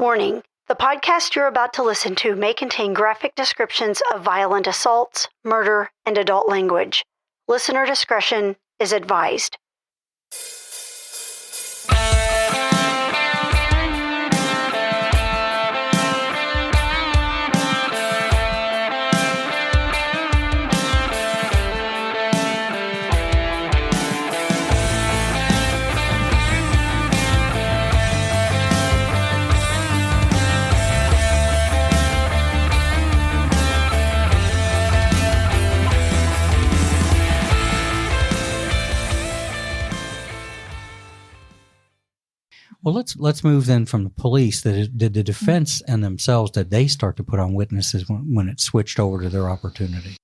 Warning: the podcast you're about to listen to may contain graphic descriptions of violent assaults, murder, and adult language. Listener discretion is advised. Well, let's move then from the police. Did the defense and themselves, did they start to put on witnesses when it switched over to their opportunity?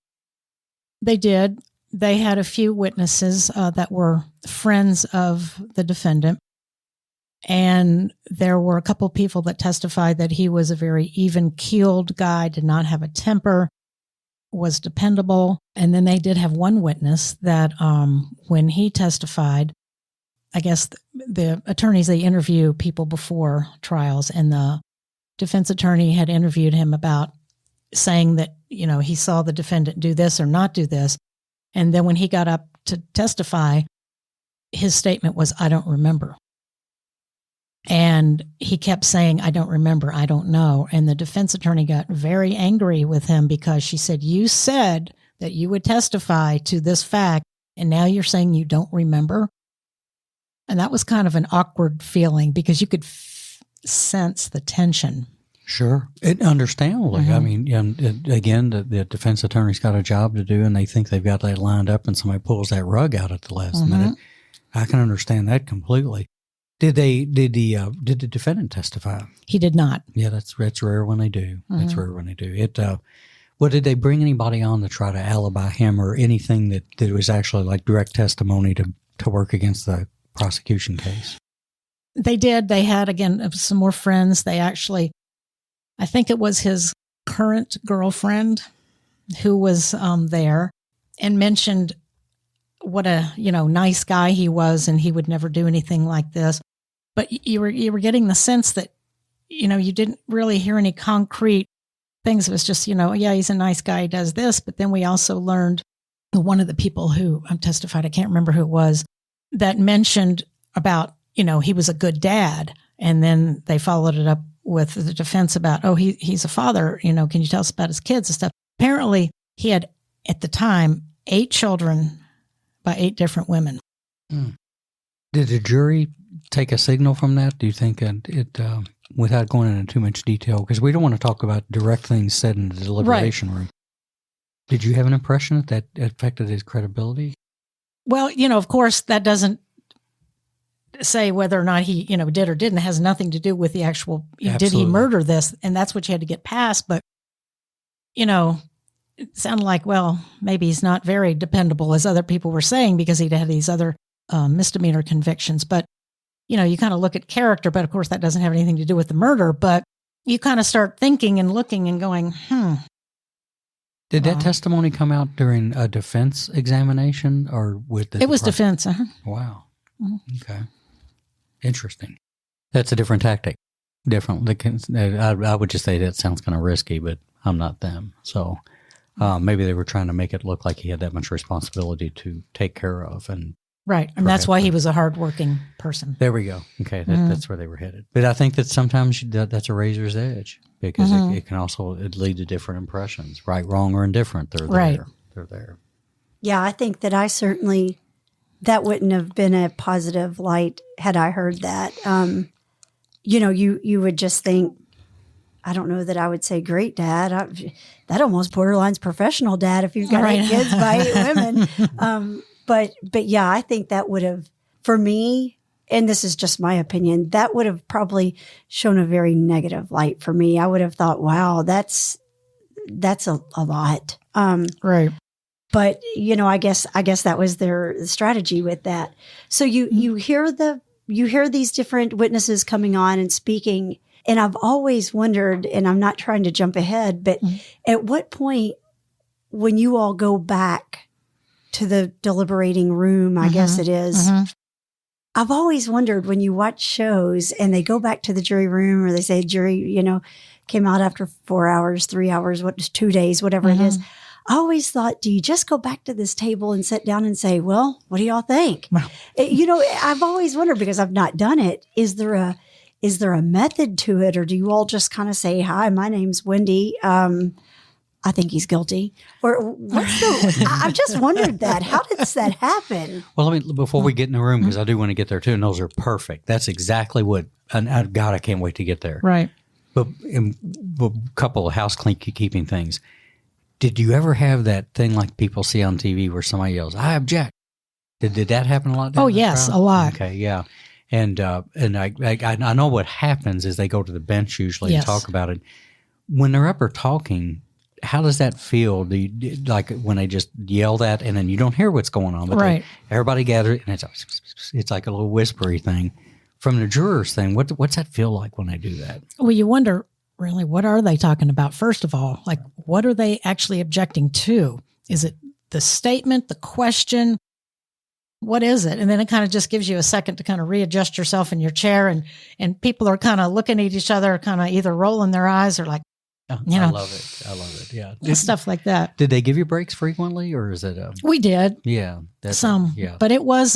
They did. They had a few witnesses that were friends of the defendant. And there were a couple people that testified that he was a very even-keeled guy, did not have a temper, was dependable. And then they did have one witness that when he testified, I guess the attorneys, they interview people before trials, and the defense attorney had interviewed him about saying that, you know, he saw the defendant do this or not do this. And then when he got up to testify, his statement was, "I don't remember." And he kept saying, "I don't remember, I don't know." And the defense attorney got very angry with him because she said, "You said that you would testify to this fact, and now you're saying you don't remember?" And that was kind of an awkward feeling because you could sense the tension. Sure. Understandably. Mm-hmm. I mean, again, the defense attorney's got a job to do, and they think they've got that lined up, and somebody pulls that rug out at the last minute. I can understand that completely. Did the defendant testify? He did not. Yeah, that's rare when they do. That's rare when they do. Well, did they bring anybody on to try to alibi him or anything that was actually like direct testimony to work against the prosecution case? They did. They had, again, some more friends. They actually, I think it was his current girlfriend who was there and mentioned what a, nice guy he was, and he would never do anything like this. But you were getting the sense that, you didn't really hear any concrete things. It was just, yeah, he's a nice guy, he does this. But then we also learned one of the people who testified, I can't remember who it was, that mentioned about, he was a good dad. And then they followed it up with the defense about, oh, he's a father, can you tell us about his kids and stuff? Apparently he had, at the time, 8 children by 8 different women. Did the jury take a signal from that? Do you think it without going into too much detail, because we don't want to talk about direct things said in the deliberation room. Did you have an impression that affected his credibility? Well, of course, that doesn't say whether or not he, did or didn't. It has nothing to do with the actual, did he murder this? And that's what you had to get past. But, it sounded like, well, maybe he's not very dependable, as other people were saying, because he'd had these other misdemeanor convictions. But, you kind of look at character, but of course that doesn't have anything to do with the murder. But you kind of start thinking and looking and going, Did that testimony come out during a defense examination or with the... It was defense. Wow. Okay. Interesting. That's a different tactic. Different. I would just say that sounds kind of risky, but I'm not them. So maybe they were trying to make it look like he had that much responsibility to take care of. Right. And that's why he was a hardworking person. There we go. Okay. That's where they were headed. But I think that sometimes that's a razor's edge, because it can also lead to different impressions, right, wrong, or indifferent. They're there. Right. They're there. Yeah, I think that that wouldn't have been a positive light had I heard that. You would just think, I don't know that I would say great dad. That almost borderlines professional dad if you've got 8 kids by 8 women. But yeah, I think that would have, for me, and this is just my opinion, that would have probably shown a very negative light for me. I would have thought, wow, that's a lot. Right. But, I guess that was their strategy with that. So you hear these different witnesses coming on and speaking, and I've always wondered, and I'm not trying to jump ahead, but at what point, when you all go back to the deliberating room, I guess it is, I've always wondered when you watch shows and they go back to the jury room or they say jury, came out after 4 hours, 3 hours, 2 days, whatever it is. I always thought, do you just go back to this table and sit down and say, well, what do y'all think? I've always wondered because I've not done it. Is there a method to it, or do you all just kind of say, hi, my name's Wendy. I think he's guilty. Or I've just wondered that. How does that happen? Well, before we get in the room, because I do want to get there too, and those are perfect. That's exactly what, and God, I can't wait to get there. Right. But a couple of housekeeping things. Did you ever have that thing like people see on TV where somebody yells, I object? Did that happen a lot? Oh, yes, a lot. Okay, yeah. And I know what happens is they go to the bench usually and talk about it. When they're up or talking, how does that feel? Do you, like when they just yell that and then you don't hear what's going on, but everybody gathers and it's like a little whispery thing. From the jurors thing, what's that feel like when they do that? Well, you wonder, really, what are they talking about? First of all, like what are they actually objecting to? Is it the statement, the question? What is it? And then it kind of just gives you a second to kind of readjust yourself in your chair, and people are kind of looking at each other, kind of either rolling their eyes or like, I love it. Yeah. Stuff like that. Did they give you breaks frequently, or is it? We did. Yeah. Some. Yeah. But it was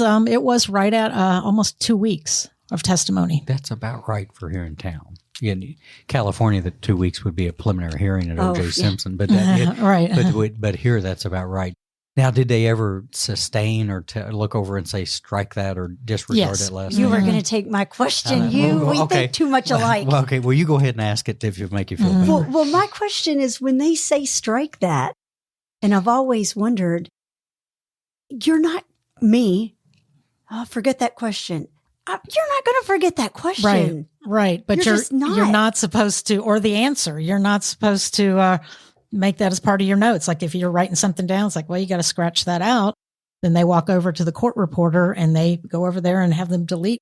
right at almost 2 weeks of testimony. That's about right for here in town. In California, the 2 weeks would be a preliminary hearing at O.J. Simpson, but but here that's about right. Now, did they ever sustain or look over and say strike that or disregard it last? You were going to take my question. We think too much alike. Well, okay. Well, you go ahead and ask it if it make you feel better. Well, my question is when they say strike that, and I've always wondered, you're not me. Forget that question. You're not going to forget that question. Right. But you're not supposed to, or the answer, you're not supposed to make that as part of your notes. Like if you're writing something down, it's like, well, you got to scratch that out. Then they walk over to the court reporter and they go over there and have them delete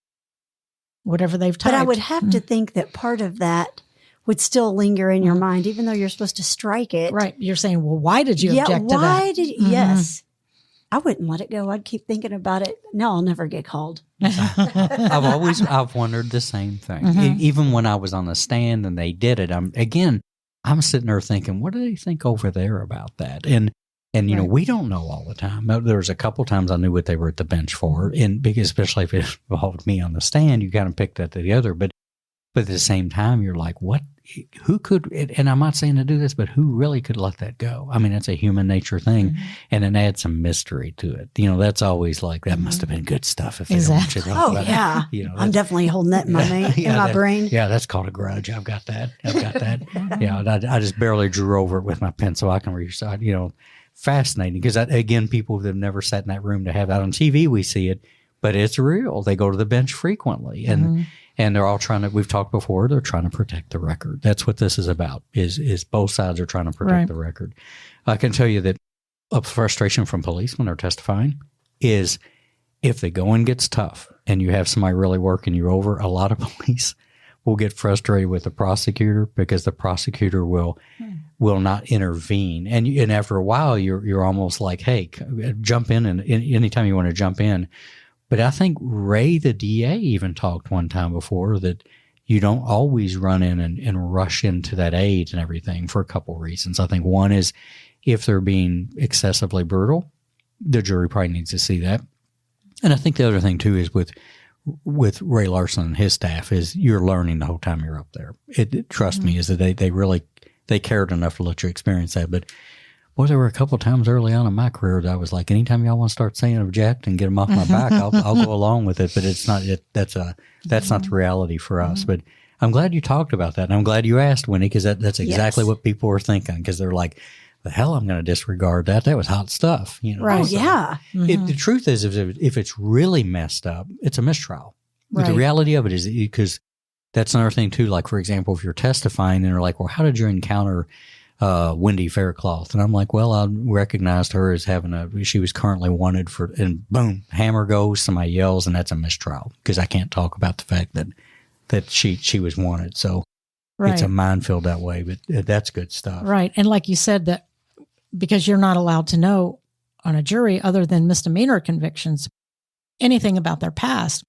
whatever they've typed. But I would have to think that part of that would still linger in your mind, even though you're supposed to strike it. Right. You're saying, well, why did you object to that? Yes. I wouldn't let it go. I'd keep thinking about it. No, I'll never get called. I've wondered the same thing. Even when I was on the stand and they did it, I'm sitting there thinking, what do they think over there about that? And we don't know all the time. There was a couple times I knew what they were at the bench for, and because especially if it involved me on the stand, you kind of picked that to the other. But at the same time, you're like, what? Who could? And I'm not saying to do this, but who really could let that go? I mean, it's a human nature thing, and it adds some mystery to it. That's always like that must have been good stuff if they don't want you to talk about it. I'm definitely holding that in my brain. Yeah, that's called a grudge. I've got that. I just barely drew over it with my pen so I can read. Fascinating because again, people that have never sat in that room to have that on TV, we see it, but it's real. They go to the bench frequently, and they're all trying to. We've talked before. They're trying to protect the record. That's what this is about. Is both sides are trying to protect the record. I can tell you that a frustration from police when they're testifying is if the going gets tough and you have somebody really working you over. A lot of police will get frustrated with the prosecutor because the prosecutor will not intervene. And after a while, you're almost like, hey, jump in, and anytime you want to jump in. But I think Ray, the DA, even talked one time before that you don't always run in and rush into that aid and everything for a couple of reasons. I think one is if they're being excessively brutal, the jury probably needs to see that. And I think the other thing, too, is with Ray Larson and his staff is you're learning the whole time you're up there. Trust me, is that they really cared enough to let you experience that. But boy, there were a couple of times early on in my career that I was like, anytime y'all want to start saying object and get them off my back, I'll go along with it. But it's not that's not the reality for us. But I'm glad you talked about that, and I'm glad you asked, Winnie, because that's exactly what people were thinking. Because they're like, the hell, I'm going to disregard that. That was hot stuff, Right? So yeah. The truth is, if it's really messed up, it's a mistrial. Right. The reality of it is because that's another thing too. Like for example, if you're testifying and they're like, well, how did you encounter Wendy Faircloth? And I'm like, well, I recognized her as she was currently wanted for, and boom, hammer goes, somebody yells, and that's a mistrial because I can't talk about the fact that she was wanted. So it's a minefield that way, but that's good stuff. Right. And like you said, that because you're not allowed to know on a jury other than misdemeanor convictions, anything about their past.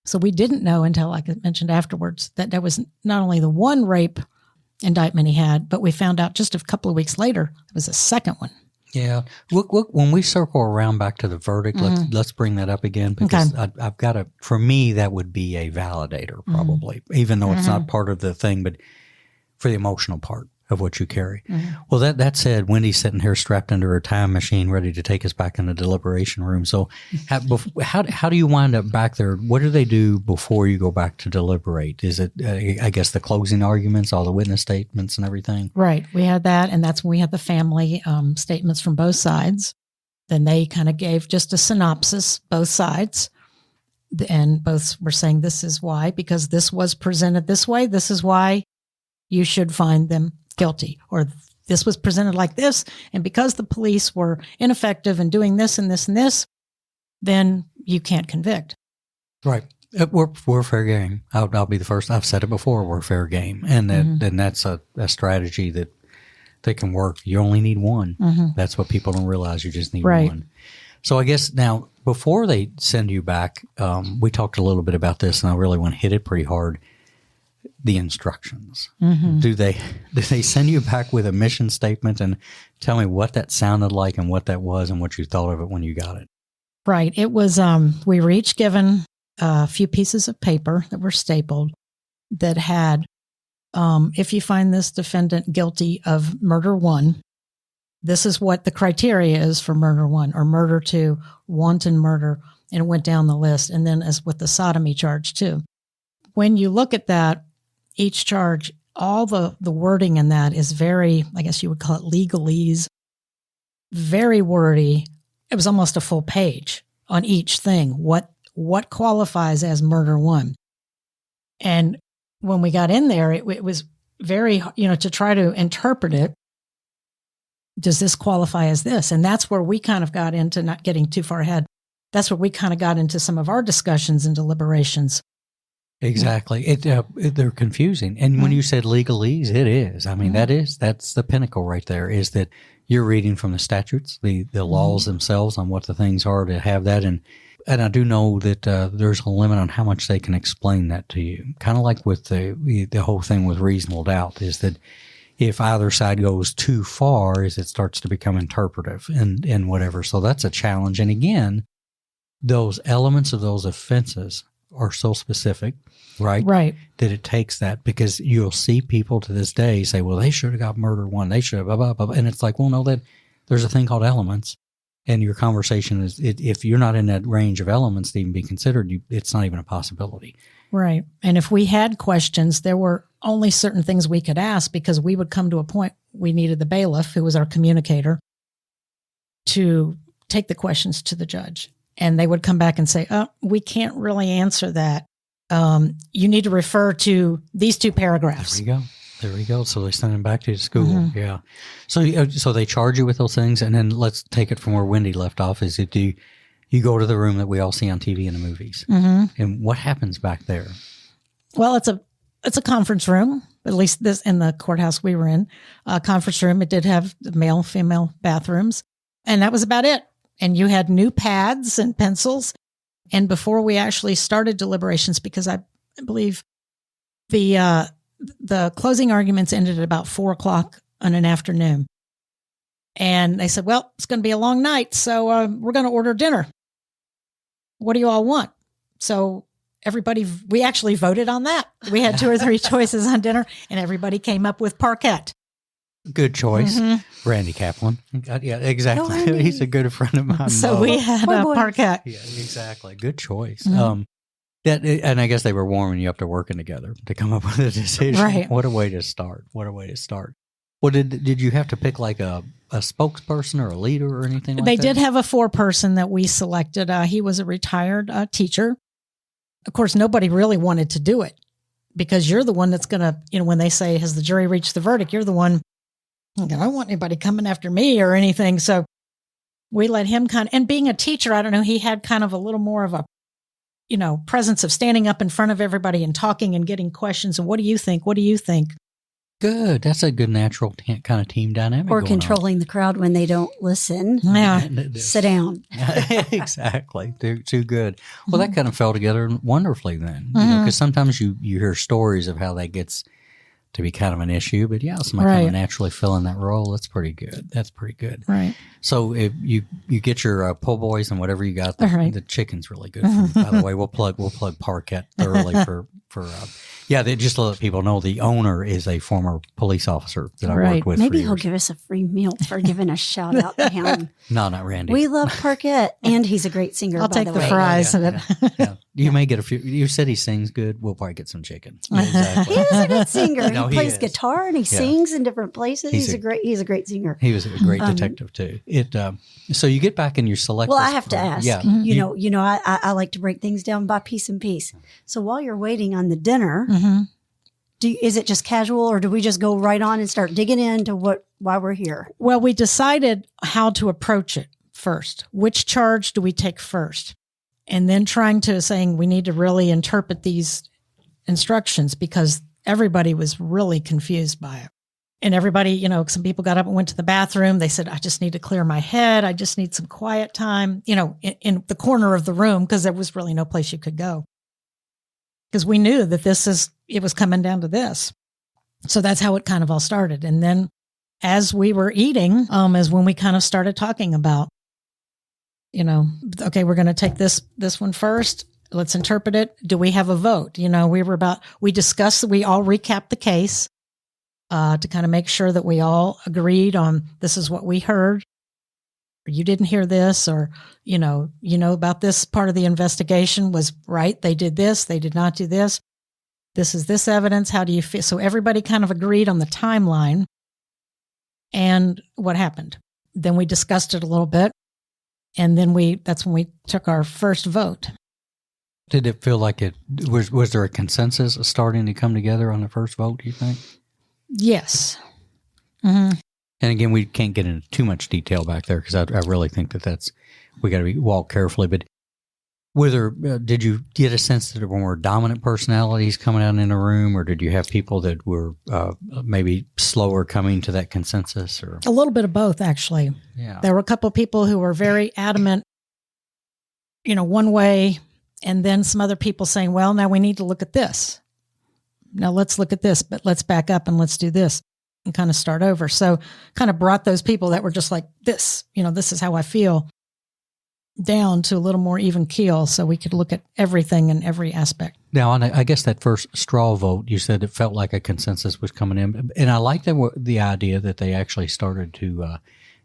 So we didn't know until, like I mentioned afterwards, that there was not only the one rape indictment he had, but we found out just a couple of weeks later, there was a second one. Yeah. Look, when we circle around back to the verdict, let's bring that up again, because I've got to, for me, that would be a validator probably, even though it's not part of the thing, but for the emotional part of what you carry. Well, that said, Wendy's sitting here strapped into her time machine, ready to take us back in the deliberation room. So how do you wind up back there? What do they do before you go back to deliberate? Is it, I guess, the closing arguments, all the witness statements and everything? Right. We had that, and that's when we had the family statements from both sides. Then they kind of gave just a synopsis, both sides, and both were saying this is why, because this was presented this way, this is why you should find them guilty, or this was presented like this, and because the police were ineffective in doing this and this and this, then you can't convict. Right. We're fair game. I'll be the first. I've said it before. We're fair game, and that's a strategy that can work. You only need one. That's what people don't realize. You just need one. So I guess now, before they send you back, we talked a little bit about this, and I really want to hit it pretty hard. The instructions. Do they send you back with a mission statement and tell me what that sounded like and what that was and what you thought of it when you got it? Right. It was, we were each given a few pieces of paper that were stapled that had, if you find this defendant guilty of murder 1, this is what the criteria is for murder 1, or murder 2, wanton murder, and it went down the list. And then as with the sodomy charge too. When you look at that, each charge, all the wording in that is very, I guess you would call it legalese, very wordy. It was almost a full page on each thing. What qualifies as murder 1? And when we got in there, it was very, to try to interpret it. Does this qualify as this? And that's where we kind of got into, not getting too far ahead, that's where we kind of got into some of our discussions and deliberations. Exactly. They're confusing. And when you said legalese, it is. I mean, that's the pinnacle right there, is that you're reading from the statutes, the laws themselves on what the things are to have that. And I do know that there's a limit on how much they can explain that to you. Kind of like with the whole thing with reasonable doubt, is that if either side goes too far, is it starts to become interpretive and whatever. So that's a challenge. And again, those elements of those offenses are so specific, right? Right. That it takes that, because you'll see people to this day say, well, they should have got murder 1. They should have, blah, blah, blah. And it's like, well, no, that there's a thing called elements. And your conversation is, if you're not in that range of elements to even be considered, it's not even a possibility. Right. And if we had questions, there were only certain things we could ask, because we would come to a point we needed the bailiff, who was our communicator, to take the questions to the judge. And they would come back and say, oh, we can't really answer that. You need to refer to these 2 paragraphs. There we go. So they send them back to school. Yeah. So they charge you with those things. And then let's take it from where Wendy left off. Is it, you go to the room that we all see on TV in the movies. And what happens back there? Well, it's a conference room, at least this in the courthouse we were in. A conference room. It did have male, female bathrooms. And that was about it. And you had new pads and pencils. And before we actually started deliberations, because I believe the closing arguments ended at about 4:00 on an afternoon. And they said, well, it's going to be a long night, so we're going to order dinner. What do you all want? So we actually voted on that. We had 2 or 3 choices on dinner, and everybody came up with parquet. Good choice. Randy Kaplan. Yeah, exactly. He's a good friend of mine. So we had a parquet. Yeah, exactly. Good choice. And I guess they were warming you up to working together to come up with a decision. Right. What a way to start. Well, did you have to pick like a spokesperson or a leader or anything like that? They did have a 4-person that we selected. He was a retired teacher. Of course, nobody really wanted to do it, because you're the one that's going to, when they say, has the jury reached the verdict? You're the one, I don't want anybody coming after me or anything. So we let him and being a teacher, I don't know, he had kind of a little more of a, presence of standing up in front of everybody and talking and getting questions. And what do you think? What do you think? Good. That's a good natural kind of team dynamic. Or going controlling the crowd when they don't listen. Yeah. Sit down. Exactly. Too good. Well, that kind of fell together wonderfully then. Because sometimes you hear stories of how that gets to be kind of an issue, but somebody kind of naturally fill in that role. That's pretty good. Right. So if you get your po' boys and whatever you got, the chicken's really good. By the way, we'll plug Parquet thoroughly for they just to let people know the owner is a former police officer that I worked with. Maybe for he'll give us a free meal for giving a shout out to him. No, not Randy. We love Parquet, and he's a great singer. I'll by take the the way. fries. You may get a few. You said he sings good. We'll probably get some chicken. He is a good singer. No, he plays is. guitar and he sings in different places. He's a great singer. He was a great detective too. So you get back and you select. Well, I have to ask. Yeah. You know, I like to break things down by piece and piece. So while you're waiting on the dinner, is it just casual, or do we just go right on and start digging into why we're here? Well, we decided how to approach it first. Which charge do we take first? And then saying we need to really interpret these instructions because everybody was really confused by it. And everybody, some people got up and went to the bathroom. They said, I just need to clear my head. I just need some quiet time, in the corner of the room because there was really no place you could go. Because we knew that it was coming down to this. So that's how it kind of all started. And then as we were eating, is when we kind of started talking about, okay, we're going to take this one first. Let's interpret it. Do we have a vote? We discussed, we all recapped the case to kind of make sure that we all agreed on this is what we heard. Or you didn't hear this, or, about this part of the investigation was right. They did this. They did not do this. This is this evidence. How do you feel? So everybody kind of agreed on the timeline and what happened. Then we discussed it a little bit. And then that's when we took our first vote. Did it feel like was there a consensus starting to come together on the first vote, do you think? Yes. Mm-hmm. And again, we can't get into too much detail back there because I really think we got to walk carefully. But did you get a sense that there were more dominant personalities coming out in the room, or did you have people that were maybe slower coming to that consensus? Or a little bit of both, actually. Yeah, there were a couple of people who were very adamant, one way, and then some other people saying, "Well, now we need to look at this. Now let's look at this, but let's back up and let's do this." And kind of start over. So kind of brought those people that were just like this, this is how I feel, down to a little more even keel so we could look at everything in every aspect. Now, I guess that first straw vote, you said it felt like a consensus was coming in. And I like the idea that they actually started to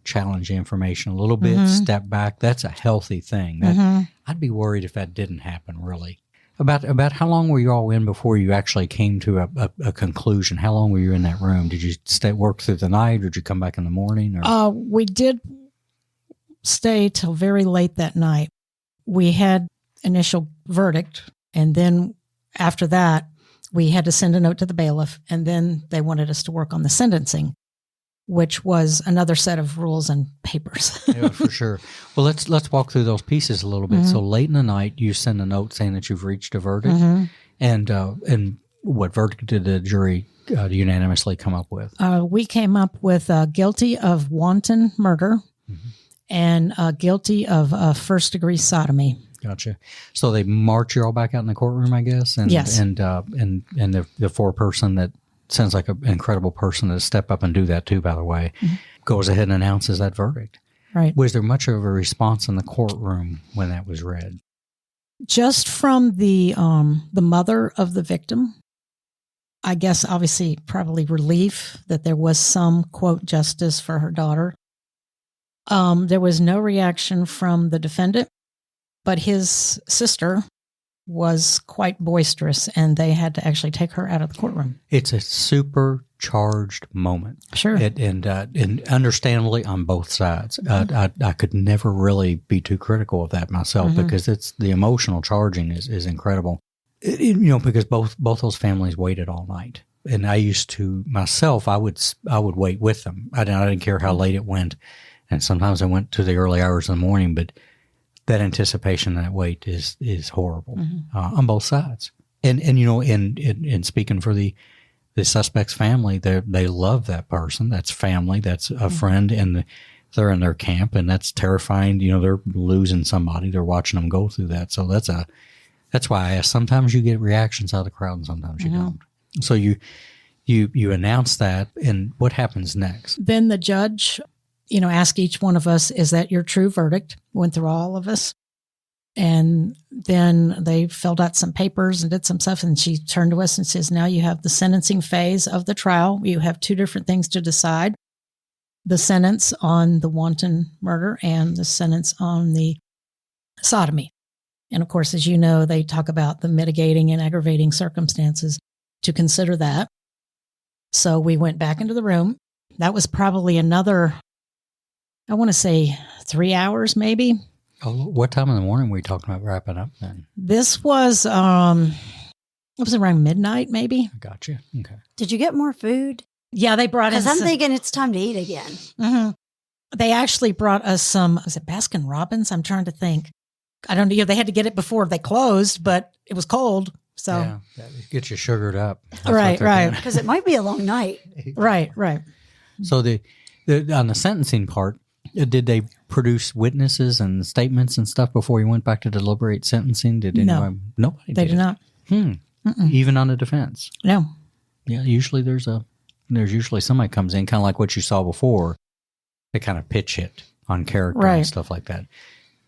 challenge the information a little bit, step back. That's a healthy thing. I'd be worried if that didn't happen, really. About how long were you all in before you actually came to a conclusion? How long were you in that room? Did you work through the night, or did you come back in the morning? Or? We did stay till very late that night. We had initial verdict, and then after that, we had to send a note to the bailiff, and then they wanted us to work on the sentencing, which was another set of rules and papers. Yeah, for sure. Well, let's walk through those pieces a little bit. So late in the night, you send a note saying that you've reached a verdict, and what verdict did the jury unanimously come up with? We came up with guilty of wanton murder and guilty of first-degree sodomy. Gotcha. So they march you all back out in the courtroom, I guess, and yes, and the foreperson that sounds like an incredible person to step up and do that too, by the way, goes ahead and announces that verdict. Right. Was there much of a response in the courtroom when that was read? Just from the mother of the victim, I guess obviously probably relief that there was some, quote, justice for her daughter. There was no reaction from the defendant, but his sister was quite boisterous, and they had to actually take her out of the courtroom. It's a supercharged moment. Sure. And understandably on both sides. I could never really be too critical of that myself because the emotional charging is incredible. Because both those families waited all night. And I used to, myself, I would wait with them. I didn't care how late it went. And sometimes I went to the early hours of the morning, but that anticipation, that wait is horrible on both sides. And speaking for the the suspect's family, they love that person. That's family. That's a friend, and they're in their camp, and that's terrifying. They're losing somebody. They're watching them go through that. So that's why I ask. Sometimes you get reactions out of the crowd, and sometimes you don't. So you announce that, and what happens next? Then the judge, asked each one of us, "Is that your true verdict?" Went through all of us. And then they filled out some papers and did some stuff. And she turned to us and says, "Now you have the sentencing phase of the trial. You have two different things to decide. The sentence on the wanton murder and the sentence on the sodomy." And of course, as you know, they talk about the mitigating and aggravating circumstances to consider that. So we went back into the room. That was probably another, I want to say 3 hours maybe. Oh, what time in the morning were you talking about wrapping up then? This was, it was around midnight maybe. Gotcha. Okay. Did you get more food? Yeah, they brought in Because I'm thinking it's time to eat again. Mm-hmm. They actually brought us some, was it Baskin Robbins? I'm trying to think. I don't know. They had to get it before they closed, but it was cold. So yeah, it gets you sugared up. That's right. Because it might be a long night. Right. So the on the sentencing part, did they produce witnesses and statements and stuff before you went back to deliberate sentencing? Did anyone? No, Nobody they did not. Even on the defense? No. Yeah, usually there's usually somebody comes in, kind of like what you saw before. They kind of pitch it on character and stuff like that.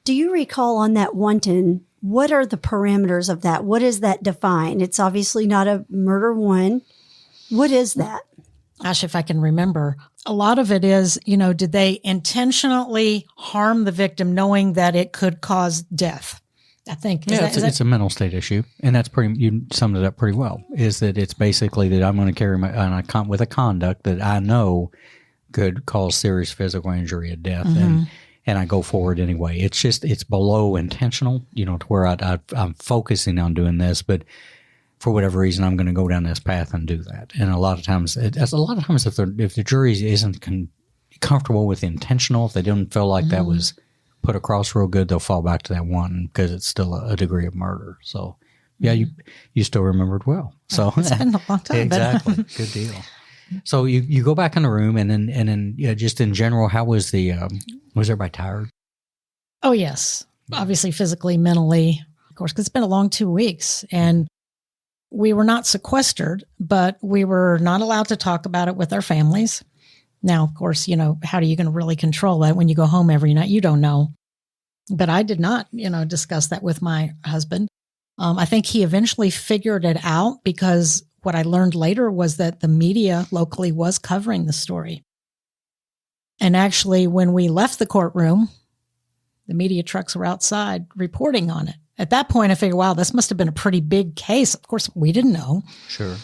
Do you recall on that wanton, what are the parameters of that? What does that define? It's obviously not a murder one. What is that? Gosh, if I can remember. A lot of it is, did they intentionally harm the victim knowing that it could cause death? I think. It's a mental state issue. And that's you summed it up pretty well, is that it's basically that I'm going to carry with a conduct that I know could cause serious physical injury or death. And I go forward anyway. It's below intentional, to where I'm focusing on doing this, but for whatever reason, I'm going to go down this path and do that. And a lot of times, if the jury isn't comfortable with intentional, if they don't feel like that was put across real good, they'll fall back to that one because it's still a degree of murder. So, yeah, you still rememred well. So it's been a long time. Exactly, good deal. So you go back in the room, and then just in general, how was was everybody tired? Oh yes, obviously physically, mentally, of course, because it's been a long 2 weeks, and we were not sequestered, but we were not allowed to talk about it with our families. Now, of course, how are you going to really control that when you go home every night? You don't know. But I did not, discuss that with my husband. I think he eventually figured it out, because what I learned later was that the media locally was covering the story. And actually, when we left the courtroom, the media trucks were outside reporting on it. At that point, I figured, wow, this must have been a pretty big case. Of course, we didn't know. Sure.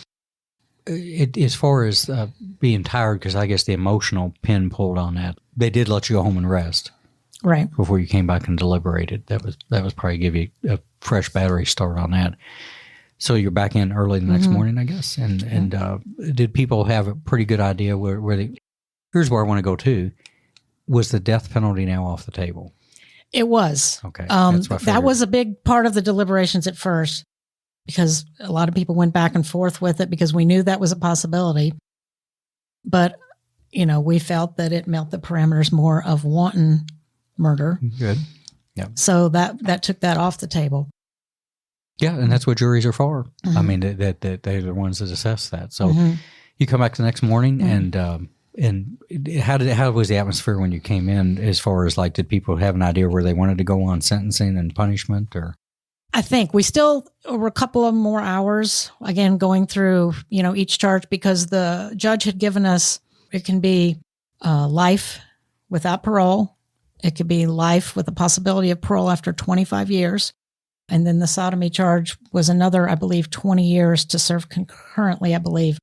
As far as being tired, because I guess the emotional pin pulled on that, they did let you go home and rest. Right. Before you came back and deliberated. That was probably give you a fresh battery start on that. So you're back in early the next morning, I guess. And did people have a pretty good idea where they? Here's where I want to go to. Was the death penalty now off the table? It was. Okay. That was a big part of the deliberations at first, because a lot of people went back and forth with it because we knew that was a possibility. But, we felt that it met the parameters more of wanton murder. Good. Yeah. So that took that off the table. Yeah, and that's what juries are for. I mean, that they're the ones that assess that. So you come back the next morning, and how was the atmosphere when you came in? As far as did people have an idea where they wanted to go on sentencing and punishment, or? I think we still were a couple of more hours again going through each charge, because the judge had given us, it can be life without parole, it could be life with the possibility of parole after 25 years. And then the sodomy charge was another, I believe, 20 years to serve concurrently, I believe.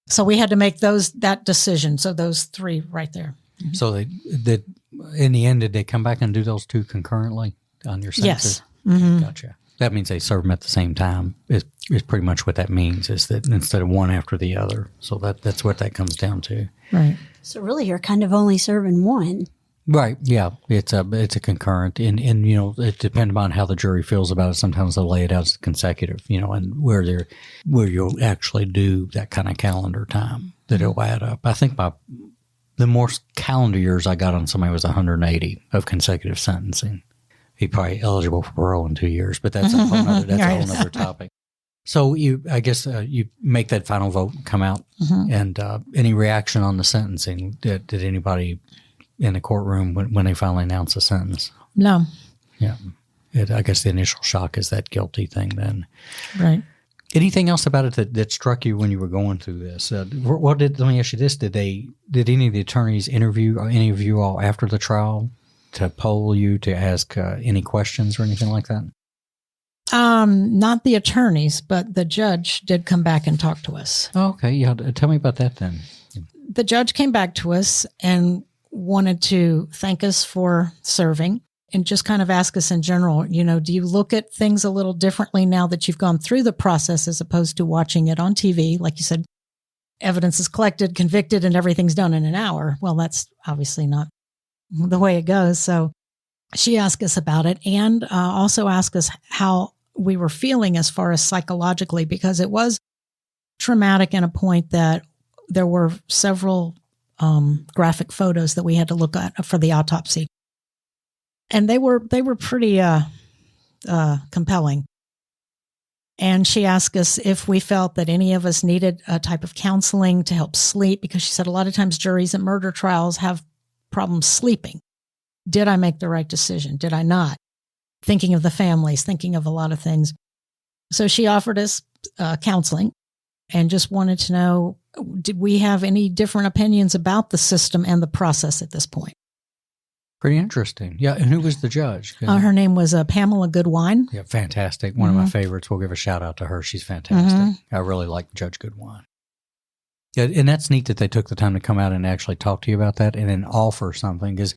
So we had to make that decision. So those three right there. So they in the end, did they come back and do those two concurrently on your sentences? Yes. Okay, gotcha. That means they serve them at the same time. Is pretty much what that means, is that instead of one after the other. So that's what that comes down to. Right. So really, you're kind of only serving one. Right. Yeah. It's a concurrent, and it depends on how the jury feels about it. Sometimes they'll lay it out as consecutive, and where you'll actually do that kind of calendar time that it'll add up. I think the more calendar years I got on somebody was 180 of consecutive sentencing. He's probably eligible for parole in 2 years, but that's a whole other topic. So I guess you make that final vote come out, and any reaction on the sentencing? Did anybody in the courtroom when they finally announce a sentence? No. Yeah. I guess the initial shock is that guilty thing then. Right. Anything else about it that struck you when you were going through this? Let me ask you this. Did any of the attorneys interview any of you all after the trial to poll you, to ask any questions or anything like that? Not the attorneys, but the judge did come back and talk to us. Oh, okay. Yeah. Tell me about that then. The judge came back to us and wanted to thank us for serving and just kind of ask us in general, do you look at things a little differently now that you've gone through the process as opposed to watching it on TV? Like you said, evidence is collected, convicted, and everything's done in an hour. Well, that's obviously not the way it goes. So she asked us about it, and also asked us how we were feeling as far as psychologically, because it was traumatic in a point that there were several graphic photos that we had to look at for the autopsy. And they were pretty compelling. And she asked us if we felt that any of us needed a type of counseling to help sleep, because she said a lot of times juries in murder trials have problems sleeping. Did I make the right decision? Did I not? Thinking of the families, thinking of a lot of things. So she offered us counseling and just wanted to know, did we have any different opinions about the system and the process at this point? Pretty interesting. Yeah. And who was the judge? Her name was Pamela Goodwine. Yeah, fantastic. One of my favorites. We'll give a shout out to her. She's fantastic. I really like Judge Goodwine. Yeah, and that's neat that they took the time to come out and actually talk to you about that and then offer something, because,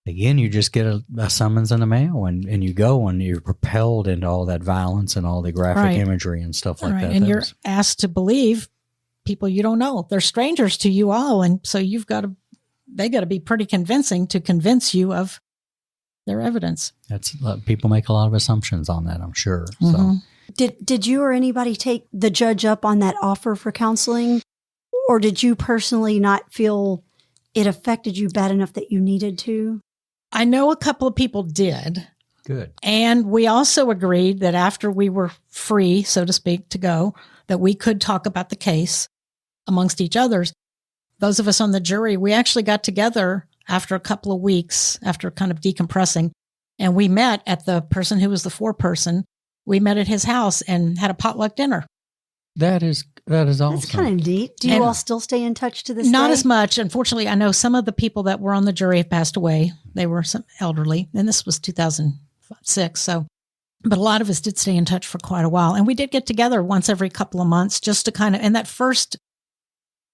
again, you just get a summons in the mail and you go and you're propelled into all that violence and all the graphic imagery and stuff like that. And you're asked to believe people you don't know. They're strangers to you all. And so they got to be pretty convincing to convince you of their evidence. People make a lot of assumptions on that, I'm sure. So, Did you or anybody take the judge up on that offer for counseling? Or did you personally not feel it affected you bad enough that you needed to? I know a couple of people did. Good. And we also agreed that after we were free, so to speak, to go, that we could talk about the case amongst each others. Those of us on the jury, we actually got together after a couple of weeks, after kind of decompressing, and we met at the person who was the foreperson. We met at his house and had a potluck dinner. That is awesome. That's kind of neat. Do you all still stay in touch to this day? Not as much. Unfortunately, I know some of the people that were on the jury have passed away. They were some elderly, and this was 2006. But a lot of us did stay in touch for quite a while. And we did get together once every couple of months just to and that first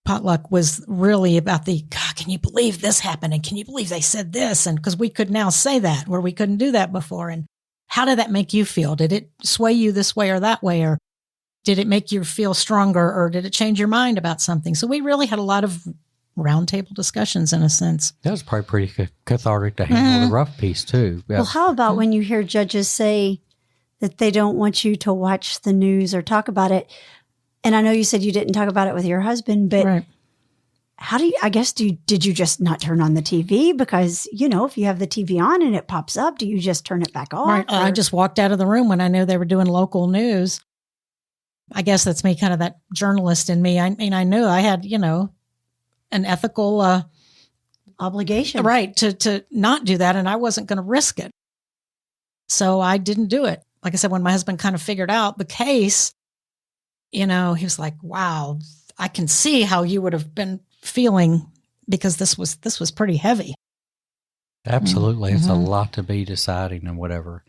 potluck was really about God, can you believe this happened? And can you believe they said this? And because we could now say that where we couldn't do that before. And how did that make you feel? Did it sway you this way or that way? Or did it make you feel stronger, or did it change your mind about something? So we really had a lot of roundtable discussions in a sense. That was probably pretty cathartic to handle the rough piece too. Well, how about when you hear judges say that they don't want you to watch the news or talk about it? And I know you said you didn't talk about it with your husband, but how did you just not turn on the TV? Because, if you have the TV on and it pops up, do you just turn it back off? Right. I just walked out of the room when I knew they were doing local news. I guess that's me, kind of that journalist in me. I mean, I knew I had, an ethical obligation, right, to not do that, and I wasn't going to risk it. So I didn't do it. Like I said, when my husband kind of figured out the case, he was like, "Wow, I can see how you would have been feeling, because this was pretty heavy." Absolutely, it's a lot to be deciding and whatever.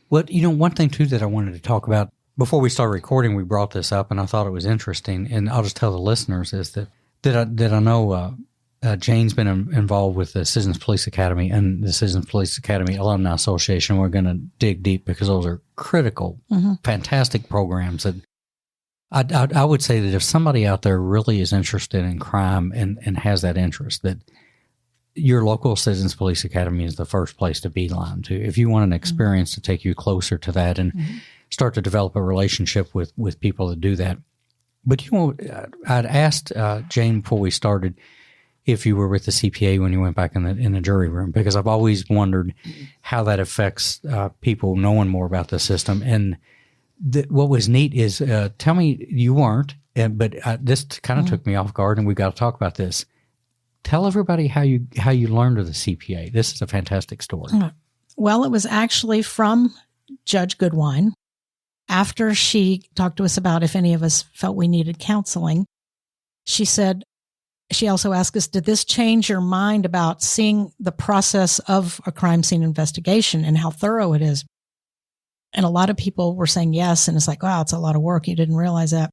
Well, one thing too that I wanted to talk about. Before we started recording, we brought this up, and I thought it was interesting. And I'll just tell the listeners is that I know Jayne's been involved with the Citizens Police Academy and the Citizens Police Academy Alumni Association. We're going to dig deep because those are critical, fantastic programs. That I would say that if somebody out there really is interested in crime and has that interest, that your local Citizens Police Academy is the first place to beeline to. If you want an experience to take you closer to that and start to develop a relationship with people that do that. But, I'd asked Jayne before we started if you were with the CPA when you went back in the jury room, because I've always wondered how that affects people knowing more about the system. And what was neat is, tell me you weren't, but this kind of took me off guard, and we got to talk about this. Tell everybody how you learned of the CPA. This is a fantastic story. Well, it was actually from Judge Goodwine. After she talked to us about if any of us felt we needed counseling, she also asked us, did this change your mind about seeing the process of a crime scene investigation and how thorough it is? And a lot of people were saying yes. And it's like, wow, it's a lot of work. You didn't realize that.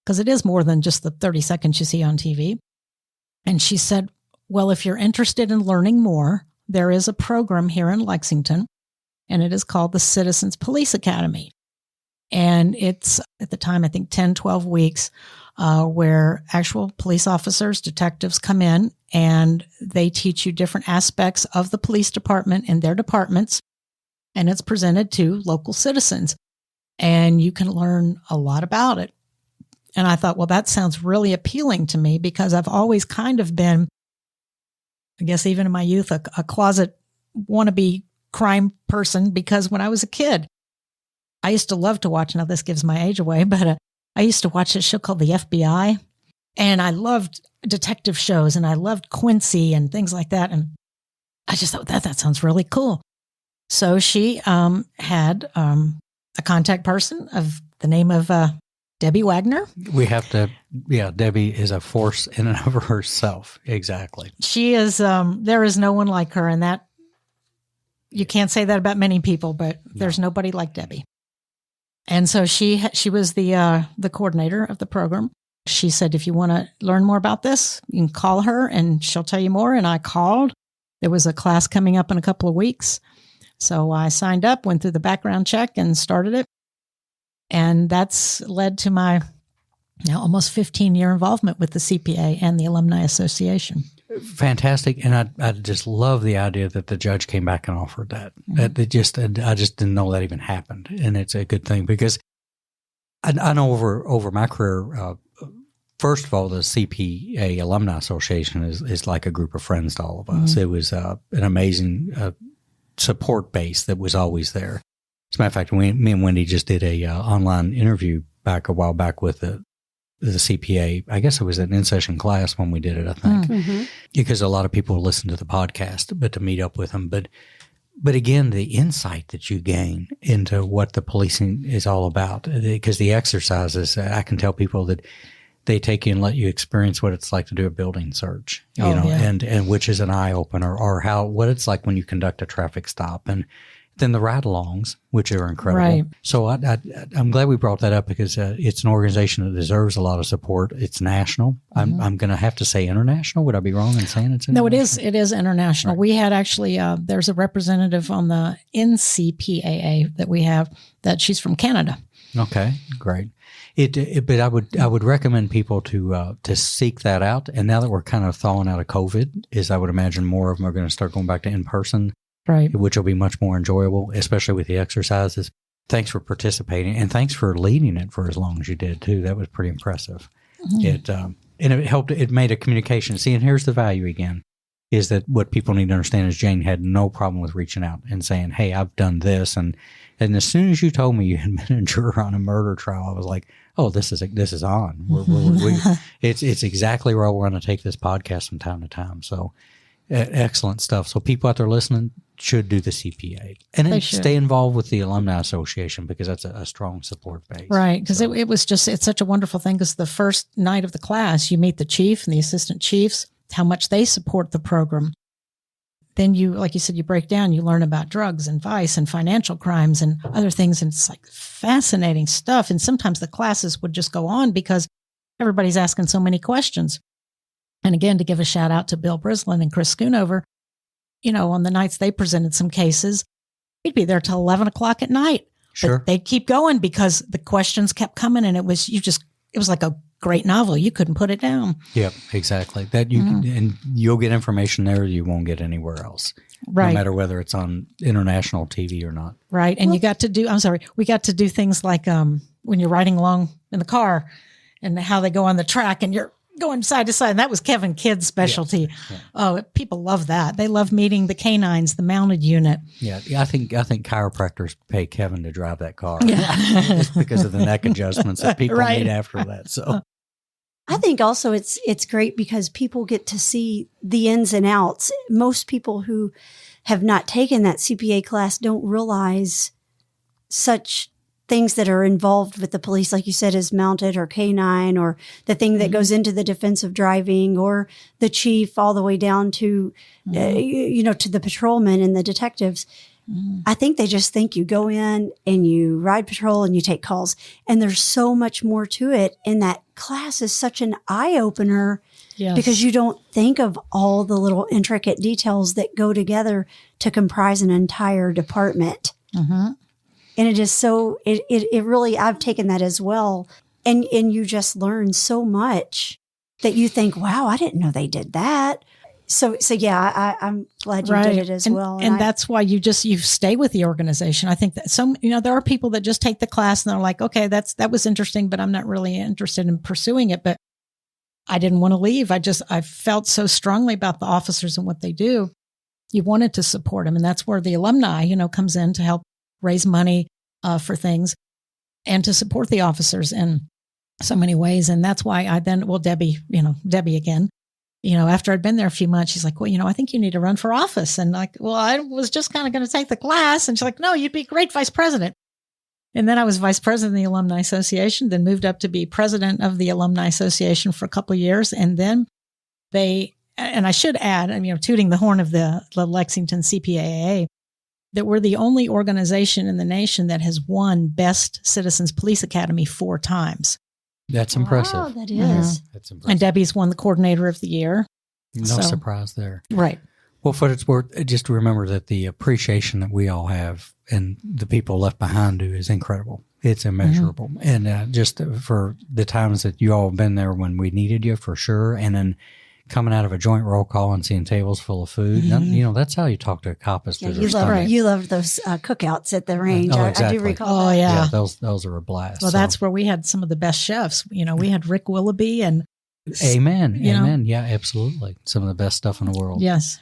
Because it is more than just the 30 seconds you see on TV. And she said, well, if you're interested in learning more, there is a program here in Lexington, and it is called the Citizens Police Academy. And it's, at the time, I think 10, 12 weeks, where actual police officers, detectives come in, and they teach you different aspects of the police department and their departments. And it's presented to local citizens. And you can learn a lot about it. And I thought, well, that sounds really appealing to me, because I've always kind of been, I guess even in my youth, a closet wannabe crime person, because when I was a kid, I used to love to watch, now this gives my age away, but I used to watch a show called The FBI, and I loved detective shows, and I loved Quincy and things like that. And I just thought that sounds really cool. So she had a contact person of the name of Debbie Wagner. We have to, Debbie is a force in and of herself. Exactly. She is, there is no one like her, and that, you can't say that about many people, but there's nobody like Debbie. And so she was the coordinator of the program. She said, if you want to learn more about this, you can call her and she'll tell you more. And I called. There was a class coming up in a couple of weeks. So I signed up, went through the background check, and started it. And that's led to my now almost 15-year involvement with the CPA and the Alumni Association. Fantastic. And I just love the idea that the judge came back and offered that. I just didn't know that even happened. And it's a good thing, because I know over my career, first of all, the CPA Alumni Association is like a group of friends to all of us. It was an amazing support base that was always there. As a matter of fact, me and Wendy just did a online interview a while back with the CPA. I guess it was an in-session class when we did it, I think, because a lot of people listen to the podcast, but to meet up with them. But again, the insight that you gain into what the policing is all about, because the exercises, I can tell people that they take you and let you experience what it's like to do a building search, and which is an eye opener, or what it's like when you conduct a traffic stop, and then the ride-alongs, which are incredible. Right. So I'm glad we brought that up, because it's an organization that deserves a lot of support. It's national. I'm going to have to say international. Would I be wrong in saying it's international? No, it is international. Right. We had actually, there's a representative on the NCPAA that we have, that she's from Canada. Okay, great. But I would recommend people to seek that out. And now that we're kind of thawing out of COVID, I would imagine more of them are going to start going back to in-person. Right. Which will be much more enjoyable, especially with the exercises. Thanks for participating, and thanks for leading it for as long as you did too. That was pretty impressive. And it helped. It made a communication. See, and here's the value again, is that what people need to understand is Jayne had no problem with reaching out and saying, "Hey, I've done this," and as soon as you told me you had been a juror on a murder trial, I was like, "Oh, this is on. It's exactly where we're going to take this podcast from time to time." So, excellent stuff. So, people out there listening should do the CPA, and then stay involved with the Alumni Association, because that's a strong support base. Right. Because it's such a wonderful thing, because the first night of the class, you meet the chief and the assistant chiefs, how much they support the program. Then you, like you said, you break down, you learn about drugs and vice and financial crimes and other things. And it's like fascinating stuff. And sometimes the classes would just go on because everybody's asking so many questions. And again, to give a shout out to Bill Brislin and Chris Schoonover, on the nights they presented some cases, we'd be there till 11 o'clock at night. Sure. But they'd keep going because the questions kept coming, and it was like a great novel. You couldn't put it down. Yep, exactly. That and you'll get information there you won't get anywhere else. Right. No matter whether it's on international TV or not. Right. And we got to do things like when you're riding along in the car and how they go on the track and you're going side to side. And that was Kevin Kidd's specialty. Yeah. Oh, people love that. They love meeting the canines, the mounted unit. Yeah, I think chiropractors pay Kevin to drive that car just because of the neck adjustments that people need after that. So I think also it's great because people get to see the ins and outs. Most people who have not taken that CPA class don't realize such things that are involved with the police, like you said, is mounted or canine, or the thing that goes into the defensive driving, or the chief, all the way down to, to the patrolmen and the detectives. I think they just think you go in and you ride patrol and you take calls. And there's so much more to it. And that class is such an eye opener because you don't think of all the little intricate details that go together to comprise an entire department. And it is so, it really, I've taken that as well. And you just learn so much that you think, wow, I didn't know they did that. So yeah, I'm glad you did it as well. And that's why you stay with the organization. I think that there are people that just take the class and they're like, okay, that was interesting, but I'm not really interested in pursuing it. But I didn't want to leave. I felt so strongly about the officers and what they do. You wanted to support them. And that's where the alumni, comes in to help raise money for things and to support the officers in so many ways. And that's why Debbie again, after I'd been there a few months, she's like, well, I think you need to run for office. And like, well, I was just kind of going to take the class. And she's like, no, you'd be a great vice president. And then I was vice president of the Alumni Association, then moved up to be president of the Alumni Association for a couple of years. And then and I should add, tooting the horn of the Lexington CPAA, that we're the only organization in the nation that has won Best Citizens Police Academy 4 times. That's impressive. Wow, that is. That's impressive. And Debbie's won the Coordinator of the Year. No surprise there. Right. Well, for what it's worth, just remember that the appreciation that we all have and the people left behind do is incredible. It's immeasurable. And just for the times that you all have been there when we needed you, for sure. And then coming out of a joint roll call and seeing tables full of food, that's how you talk to a cop. You love those cookouts at the range. Exactly. I do recall that. Oh, yeah. Those are a blast. Well, that's where we had some of the best chefs. We had Rick Willoughby and... Amen. Amen. Yeah, absolutely. Some of the best stuff in the world. Yes.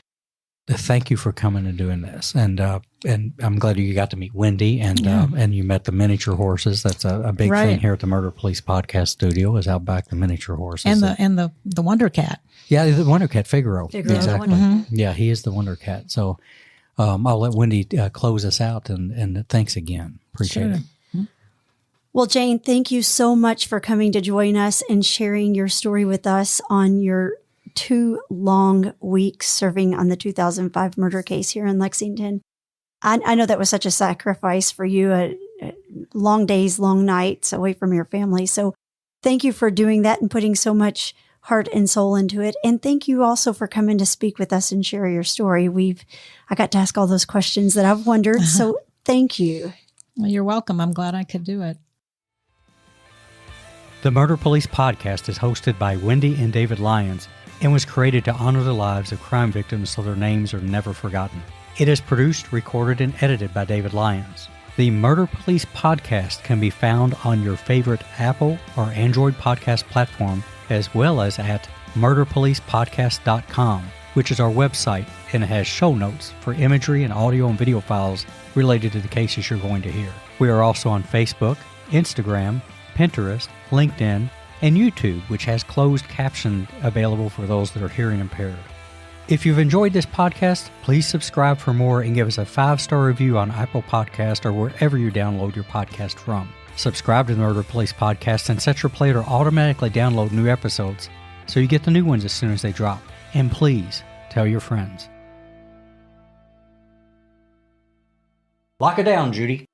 Thank you for coming and doing this. And I'm glad you got to meet Wendy and you met the miniature horses. That's a big thing here at the Murder Police Podcast Studio, is out back the miniature horses. And the Wonder Cat. Yeah, the Wonder Cat, Figaro. Exactly. Yeah, he is the Wonder Cat. So I'll let Wendy close us out, and thanks again. Appreciate it. Well, Jayne, thank you so much for coming to join us and sharing your story with us on your 2 long weeks serving on the 2005 murder case here in Lexington. I know that was such a sacrifice for you, long days, long nights away from your family. So thank you for doing that and putting so much heart and soul into it. And thank you also for coming to speak with us and share your story. I got to ask all those questions that I've wondered. So thank you. Well, you're welcome. I'm glad I could do it. The Murder Police Podcast is hosted by Wendy and David Lyons and was created to honor the lives of crime victims so their names are never forgotten. It is produced, recorded, and edited by David Lyons. The Murder Police Podcast can be found on your favorite Apple or Android podcast platform, as well as at murderpolicepodcast.com, which is our website, and it has show notes for imagery and audio and video files related to the cases you're going to hear. We are also on Facebook, Instagram, Pinterest, LinkedIn, and YouTube, which has closed caption available for those that are hearing impaired. If you've enjoyed this podcast, please subscribe for more and give us a 5-star review on Apple Podcast or wherever you download your podcast from. Subscribe to the Murder Police Podcast and set your player to automatically download new episodes so you get the new ones as soon as they drop. And please tell your friends. Lock it down, Judy.